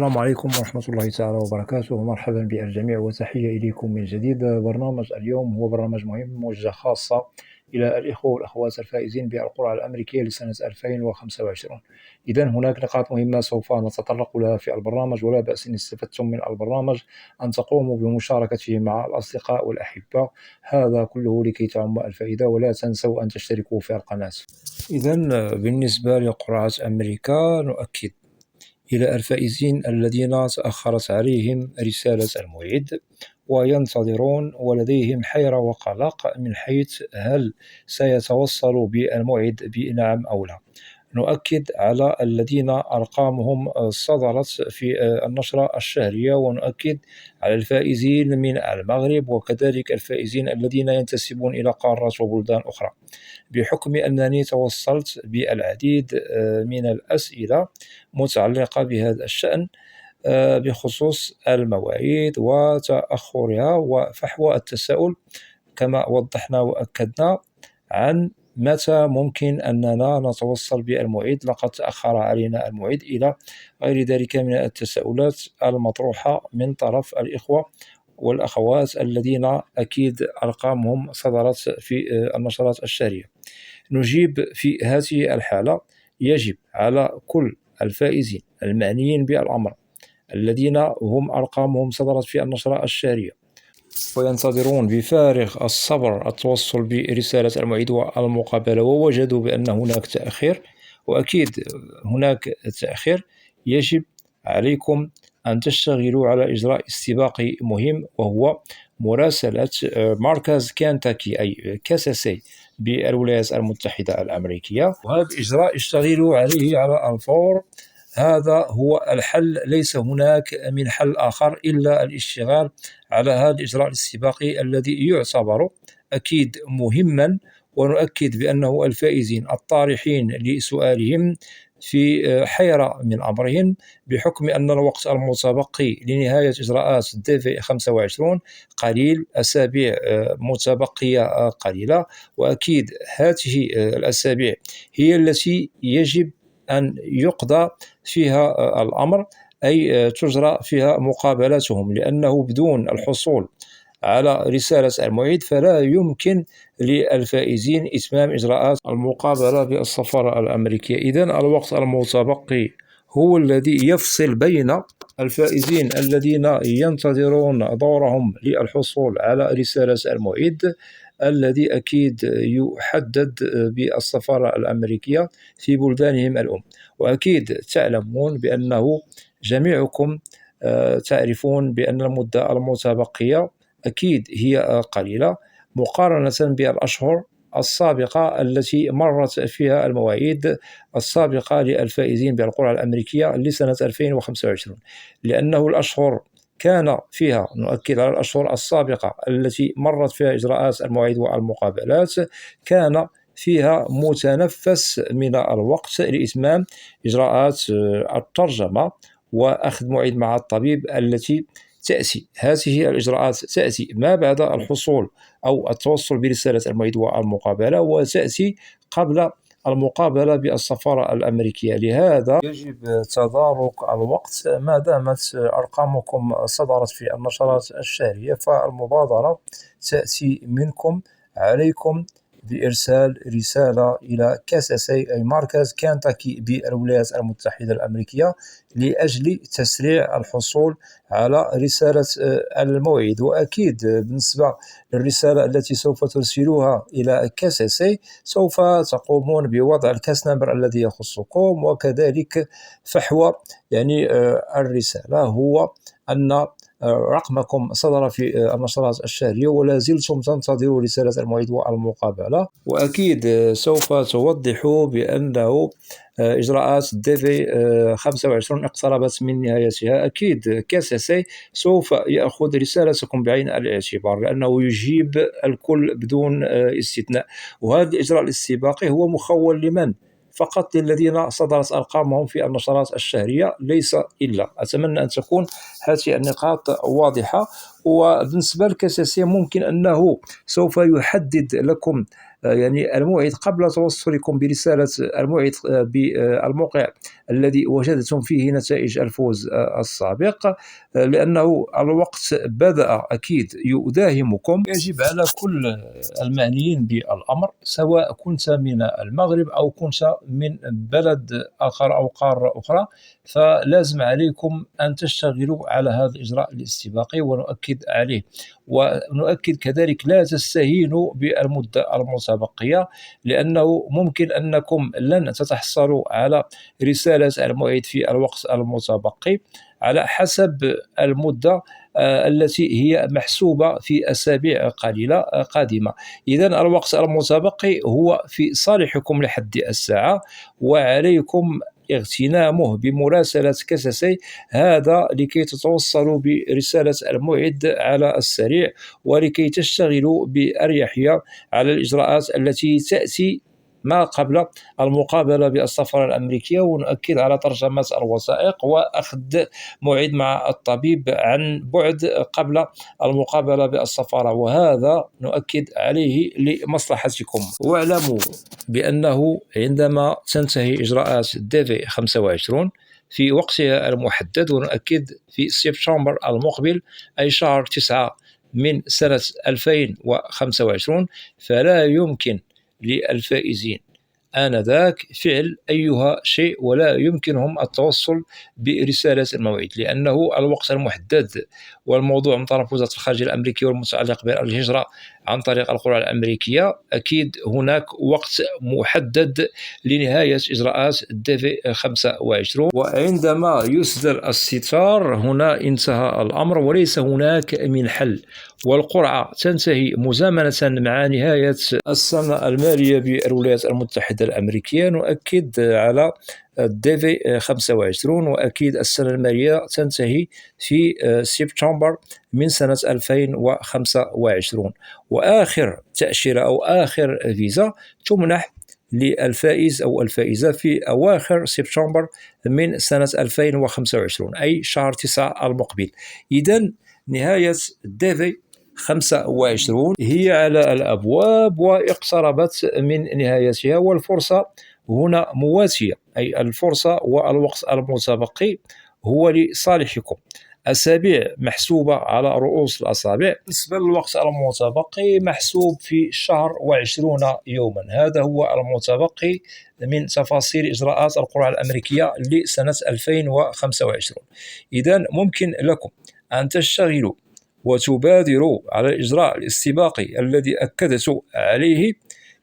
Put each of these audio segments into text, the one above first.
السلام عليكم ورحمة الله تعالى وبركاته. مرحبا بالجميع وتحية إليكم من جديد. برنامج اليوم هو برنامج مهم موجه خاصة إلى الإخوة والأخوات الفائزين بالقرعة الأمريكية لسنة 2025. إذن هناك نقاط مهمة سوف نتطرق لها في البرنامج، ولا بأس إن استفدتم من البرنامج أن تقوموا بمشاركته مع الأصدقاء والأحبة، هذا كله لكي تعم الفائدة. ولا تنسوا أن تشتركوا في القناة. إذن بالنسبة لقرعة أمريكا، نؤكد إلى الفائزين الذين تأخرت عليهم رسالة الموعد وينتظرون ولديهم حيرة وقلق من حيث هل سيتوصلوا بالموعد بنعم أو لا. نؤكد على الذين أرقامهم صدرت في النشرة الشهرية، ونؤكد على الفائزين من المغرب وكذلك الفائزين الذين ينتسبون إلى قارات وبلدان أخرى. بحكم أنني توصلت بالعديد من الأسئلة متعلقة بهذا الشأن بخصوص المواعيد وتأخرها وفحوى التساؤل، كما وضحنا وأكدنا عن متى ممكن أننا نتوصل بالموعد، لقد تأخر علينا الموعد، إلى غير ذلك من التساؤلات المطروحة من طرف الإخوة والأخوات الذين أكيد أرقامهم صدرت في النشرات الشهرية. نجيب في هذه الحالة. يجب على كل الفائزين المعنيين بالأمر الذين هم أرقامهم صدرت في النشرة الشهرية وينتظرون بفارغ الصبر التوصل برسالة الموعد والمقابلة، ووجدوا بأن هناك تأخير، وأكيد هناك تأخير، يجب عليكم أن تشتغلوا على إجراء استباقي مهم، وهو مراسلة مركز كنتاكي أي كاساسي بالولايات المتحدة الأمريكية. وهذا الإجراء اشتغلوا عليه على الفور، هذا هو الحل، ليس هناك من حل آخر إلا الاشتغال على هذا الإجراء الاستباقي الذي يعتبر أكيد مهما. ونؤكد بأنه الفائزين الطارحين لسؤالهم في حيرة من أمرهم، بحكم أن الوقت المتبقي لنهاية إجراءات DV 25 قليل، أسابيع متبقية قليلة، وأكيد هذه الأسابيع هي التي يجب أن يقضى فيها الأمر، أي تجرى فيها مقابلتهم، لأنه بدون الحصول على رسالة الموعد فلا يمكن للفائزين إتمام إجراءات المقابلة بالسفارة الأمريكية. إذن الوقت المتبقي هو الذي يفصل بين الفائزين الذين ينتظرون دورهم للحصول على رسالة الموعد، الذي أكيد يحدد بالسفارة الأمريكية في بلدانهم الأم. وأكيد تعلمون بأنه جميعكم تعرفون بأن المدة المتبقية أكيد هي قليلة مقارنة بالأشهر السابقة التي مرت فيها المواعيد السابقة للفائزين بالقرعة الأمريكية لسنة 2025، لأنه الأشهر كان فيها، نؤكد على الأشهر السابقة التي مرت فيها إجراءات المواعيد والمقابلات، كان فيها متنفس من الوقت لإتمام إجراءات الترجمة وأخذ موعد مع الطبيب التي تأتي. هذه الإجراءات تأتي ما بعد الحصول أو التوصل برسالة الموعد والمقابلة، وتأتي قبل المقابلة بالسفارة الأمريكية. لهذا يجب تدارك الوقت. ما دامت أرقامكم صدرت في النشرات الشهرية فالمبادرة تأتي منكم. عليكم بإرسال رسالة إلى كاساسي أي مركز كنتاكي بالولايات المتحدة الأمريكية لأجل تسريع الحصول على رسالة الموعد. وأكيد بالنسبة للرسالة التي سوف ترسلوها إلى كاساسي سوف تقومون بوضع الكاس نمبر الذي يخصكم، وكذلك فحوى الرسالة هو أن رقمكم صدر في النشرات الشهرية ولا زلتم تنتظروا رسالة الموعد والمقابلة. وأكيد سوف توضحوا بأنه إجراءات DV 25 اقتربت من نهايتها. أكيد كاساسي سوف يأخذ رسالتكم بعين الاعتبار، لأنه يجيب الكل بدون استثناء. وهذا الإجراء الاستباقي هو مخول لمن؟ فقط للذين صدرت أرقامهم في النشرات الشهرية، ليس إلا. أتمنى أن تكون هذه النقاط واضحة. وبالنسبة للكاساسية ممكن أنه سوف يحدد لكم يعني الموعد قبل توصلكم برسالة الموعد بالموقع الذي وجدتم فيه نتائج الفوز السابق، لأنه الوقت بدأ أكيد يداهمكم. يجب على كل المعنيين بالأمر، سواء كنت من المغرب أو كنت من بلد آخر أو قارة أخرى، فلازم عليكم أن تشتغلوا على هذا الإجراء الاستباقي ونؤكد عليه. ونؤكد كذلك لا تستهينوا بالمدة المتبقية، لأنه ممكن أنكم لن تتحصلوا على رسالة الموعد في الوقت المتبقي على حسب المدة التي هي محسوبة في أسابيع قليلة قادمة. إذا الوقت المتبقي هو في صالحكم لحد الساعة، وعليكم اغتنامه بمراسلة كسسي، هذا لكي تتوصلوا برسالة الموعد على السريع، ولكي تشتغلوا بأريحية على الإجراءات التي تأتي ما قبل المقابلة بالسفارة الأمريكية. ونؤكد على ترجمة الوثائق وأخذ موعد مع الطبيب عن بعد قبل المقابلة بالسفارة، وهذا نؤكد عليه لمصلحتكم. واعلموا بأنه عندما تنتهي إجراءات DV 25 في وقتها المحدد، ونؤكد في سبتمبر المقبل أي شهر 9 من سنة 2025، فلا يمكن للفائزين آنذاك فعل أيها شيء، ولا يمكنهم التوصل برسالة الموعد، لأنه الوقت المحدد والموضوع من طرف وزارة الخارجية الأمريكية والمتعلق بالهجرة عن طريق القرى الأمريكية، أكيد هناك وقت محدد لنهاية إجراءات DV 25. وعندما يصدر الستار هنا انتهى الأمر وليس هناك من حل، والقرعة تنتهي مزامنة مع نهاية السنة المالية بالولايات المتحدة الأمريكية. نؤكد على DV 25، وأكيد السنة المالية تنتهي في سبتمبر من سنة 2025، وآخر تأشيرة أو آخر فيزا تمنح للفائز أو الفائزة في أواخر سبتمبر من سنة 2025 أي شهر 9 المقبل. إذن نهاية DV 25 هي على الأبواب واقتربت من نهايتها، والفرصة هنا مواتية، أي الفرصة والوقت المتبقي هو لصالحكم. أسابيع محسوبة على رؤوس الأصابع. بالنسبة للوقت المتبقي محسوب في شهر و20 يوما، هذا هو المتبقي من تفاصيل إجراءات القرعة الأمريكية لسنة 2025. إذن ممكن لكم أن تشتغلوا وتبادروا على الإجراء الاستباقي الذي أكدت عليه،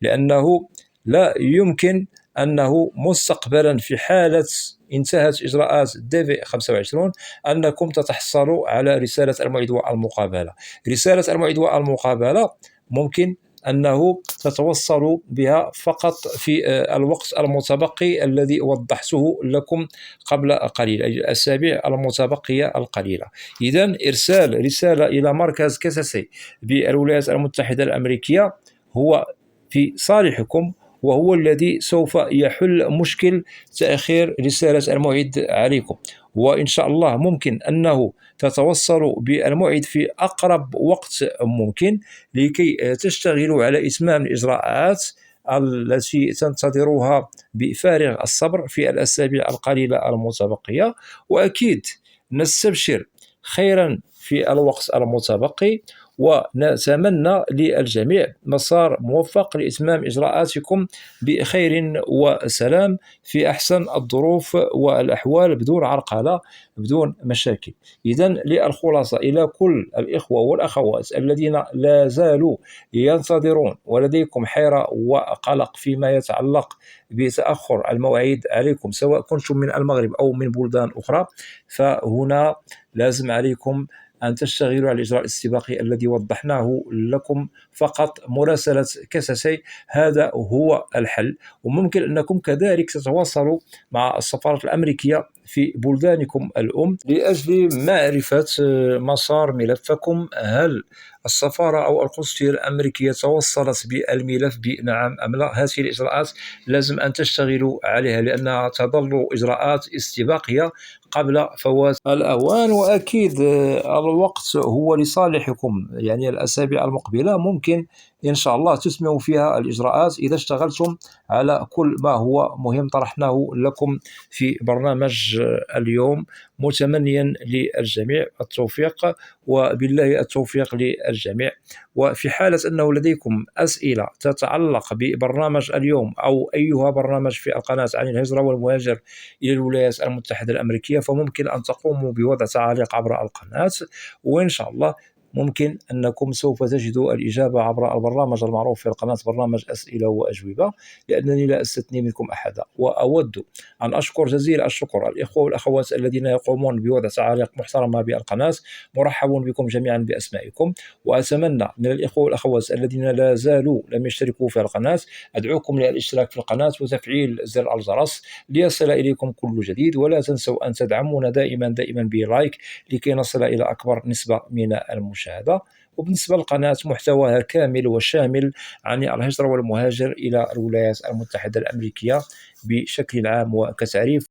لأنه لا يمكن أنه مستقبلا في حالة انتهت إجراءات DV 25 أنكم تتحصلوا على رسالة الموعد والمقابلة. رسالة الموعد والمقابلة ممكن أنه تتوصلوا بها فقط في الوقت المتبقي الذي وضحته لكم قبل قليل، أي الأسابيع المتبقية القليلة. إذن إرسال رسالة إلى مركز كسسي بالولايات المتحدة الأمريكية هو في صالحكم، وهو الذي سوف يحل مشكل تأخير رسالة الموعد عليكم. وإن شاء الله ممكن أنه تتوصلوا بالموعد في أقرب وقت ممكن، لكي تشتغلوا على إتمام الإجراءات التي تنتظروها بفارغ الصبر في الأسابيع القليلة المتبقية. وأكيد نستبشر خيرا في الوقت المتبقي، ونتمنى للجميع مسار موفق لإتمام إجراءاتكم بخير وسلام في أحسن الظروف والأحوال، بدون عرقلة بدون مشاكل. إذن للخلاصة إلى كل الإخوة والأخوات الذين لا زالوا ينتظرون ولديكم حيرة وقلق فيما يتعلق بتأخر المواعيد عليكم، سواء كنتم من المغرب أو من بلدان أخرى، فهنا لازم عليكم أن تشتغلوا على الإجراء الاستباقي الذي وضحناه لكم، فقط مراسلة كسسي هذا هو الحل. وممكن أنكم كذلك تتواصلوا مع السفارة الأمريكية في بلدانكم الأم لأجل معرفة مسار ملفكم، هل السفارة أو القنصلية الأمريكية توصلت بالملف بنعم أم لا. هذه الإجراءات لازم أن تشتغلوا عليها، لأنها تظل إجراءات استباقية قبل فوات الأوان. وأكيد الوقت هو لصالحكم، يعني الأسابيع المقبلة ممكن إن شاء الله تسمعوا فيها الإجراءات إذا اشتغلتم على كل ما هو مهم طرحناه لكم في برنامج اليوم، متمنيا للجميع التوفيق، وبالله التوفيق للجميع. وفي حالة أنه لديكم أسئلة تتعلق ببرنامج اليوم أو أيها برنامج في القناة عن الهجرة والمهاجر إلى الولايات المتحدة الأمريكية، فممكن أن تقوموا بوضع تعاليق عبر القناة، وإن شاء الله ممكن أنكم سوف تجدوا الإجابة عبر البرنامج المعروف في القناة، برنامج أسئلة وأجوبة، لأنني لا أستثني منكم أحدا. وأود أن أشكر جزيل الشكر الإخوة والأخوات الذين يقومون بوضع تعاليق محترمة بالقناة، مرحب بكم جميعا بأسمائكم. وأتمنى من الإخوة والأخوات الذين لا زالوا لم يشتركوا في القناة، أدعوكم للاشتراك في القناة وتفعيل زر الجرس ليصل إليكم كل جديد. ولا تنسوا أن تدعمونا دائما بلايك لكي نصل إلى أكبر نسبة من المشاهدة. وبالنسبة للقناة محتواها كامل وشامل عن الهجرة والمهاجر إلى الولايات المتحدة الأمريكية بشكل عام وكتعريف.